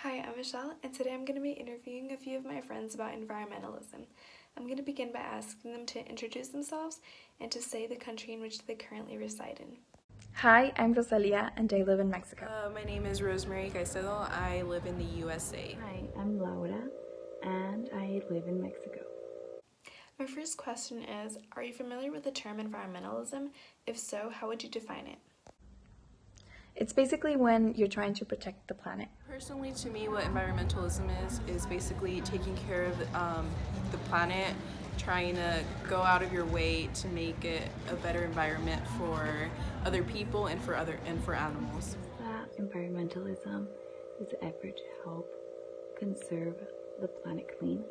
Hi, I'm Michelle, and today I'm going to be interviewing a few of my friends about environmentalism. I'm going to begin by asking them to introduce themselves and to say the country in which they currently reside in. Hi, I'm Rosalia and I live in Mexico. My name is Rosemary Caicedo. I live in the USA. Hi, I'm Laura and I live in Mexico. My first question is, are you familiar with the term environmentalism? If so, how would you define it? It's basically when you're trying to protect the planet. Personally, to me, what environmentalism is basically taking care of the planet, trying to go out of your way to make it a better environment for other people and for animals. Environmentalism is the effort to help conserve the planet clean.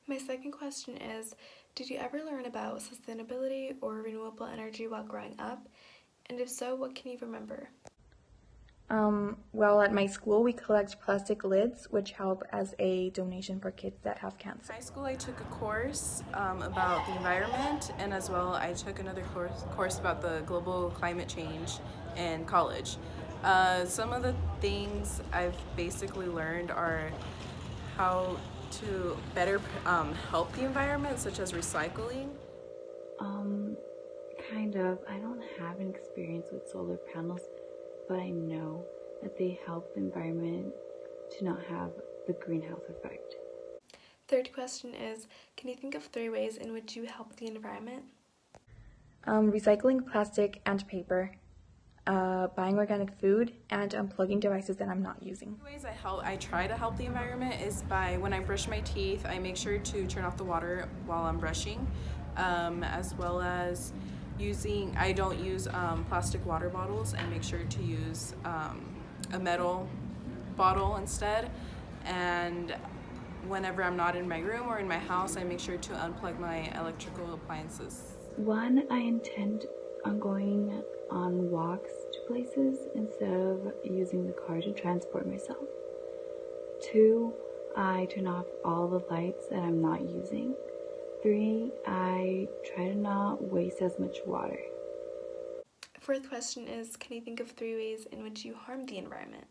My second question is, did you ever learn about sustainability or renewable energy while growing up? And if so, what can you remember? Well, at my school, we collect plastic lids, which help as a donation for kids that have cancer. In high school, I took a course about the environment, and as well, I took another course about the global climate change in college. Some of the things I've basically learned are how to better help the environment, such as recycling. Kind of. I don't have an experience with solar panels, but I know that they help the environment to not have the greenhouse effect. Third question is, can you think of 3 ways in which you help the environment? Recycling plastic and paper, buying organic food, and unplugging devices that I'm not using. The ways I try to help the environment is by when I brush my teeth, I make sure to turn off the water while I'm brushing, as well as I don't use plastic water bottles. I make sure to use a metal bottle instead. And whenever I'm not in my room or in my house, I make sure to unplug my electrical appliances. 1, I intend on going on walks to places instead of using the car to transport myself. 2, I turn off all the lights that I'm not using. 3, I try to not waste as much water. Fourth question is, can you think of 3 ways in which you harm the environment?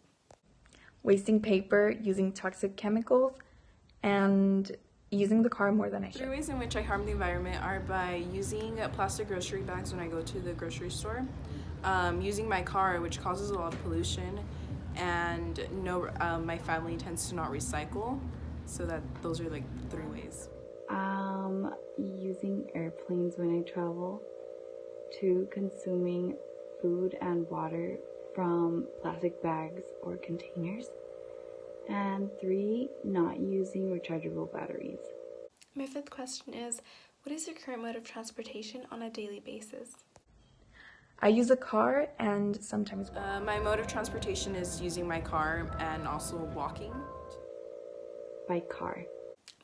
Wasting paper, using toxic chemicals, and using the car more than I should. 3 ways in which I harm the environment are by using plastic grocery bags when I go to the grocery store, using my car, which causes a lot of pollution, and my family tends to not recycle, so those are like 3 ways. Using airplanes when I travel, 2, consuming food and water from plastic bags or containers, and 3, not using rechargeable batteries. My fifth question is, what is your current mode of transportation on a daily basis? I use a car and sometimes walk. My mode of transportation is using my car and also walking. By car.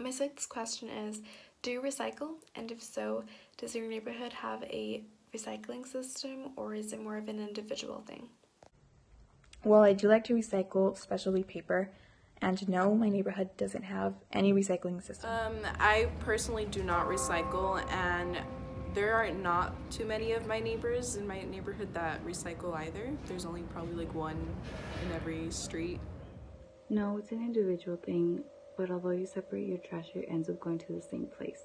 My sixth question is, do you recycle? And if so, does your neighborhood have a recycling system, or is it more of an individual thing? Well, I do like to recycle, especially paper, and no, my neighborhood doesn't have any recycling system. I personally do not recycle, and there are not too many of my neighbors in my neighborhood that recycle either. There's only probably like 1 in every street. No, it's an individual thing, but although you separate your trash, it ends up going to the same place.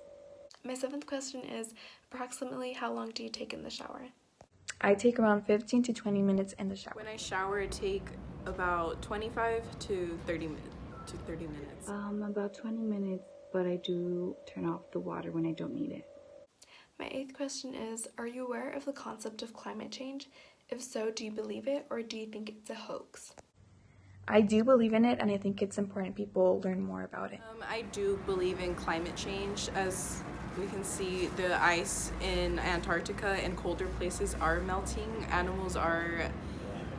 My seventh question is, approximately how long do you take in the shower? I take around 15 to 20 minutes in the shower. When I shower, I take about 25 to 30 minutes. About 20 minutes, but I do turn off the water when I don't need it. My eighth question is, are you aware of the concept of climate change? If so, do you believe it, or do you think it's a hoax? I do believe in it, and I think it's important people learn more about it. I do believe in climate change. As we can see, the ice in Antarctica and colder places are melting. Animals are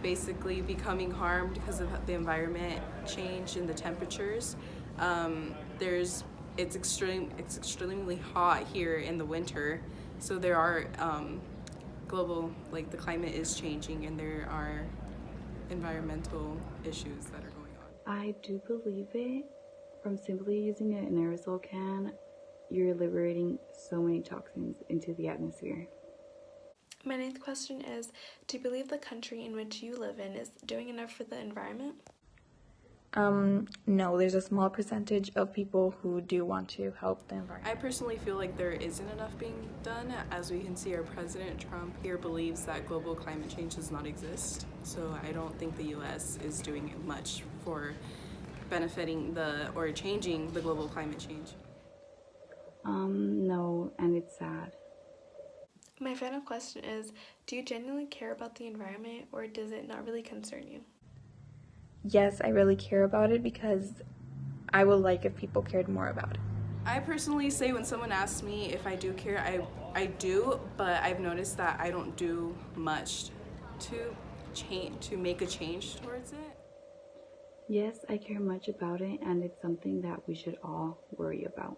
basically becoming harmed because of the environment change and the temperatures. It's extremely hot here in the winter, so there are the climate is changing, and there are environmental issues that are going on. I do believe it. From simply using an aerosol can, you're liberating so many toxins into the atmosphere. My ninth question is, do you believe the country in which you live in is doing enough for the environment? No, there's a small percentage of people who do want to help the I environment. personally feel like there isn't enough being done. As we can see, our President Trump here believes that global climate change does not exist. So I don't think the U.S. is doing much for benefiting or changing the global climate change. No, and it's sad. My final question is, do you genuinely care about the environment, or does it not really concern you? Yes, I really care about it because I would like if people cared more about it. I personally say when someone asks me if I do care, I do, but I've noticed that I don't do much to make a change towards it. Yes, I care much about it, and it's something that we should all worry about.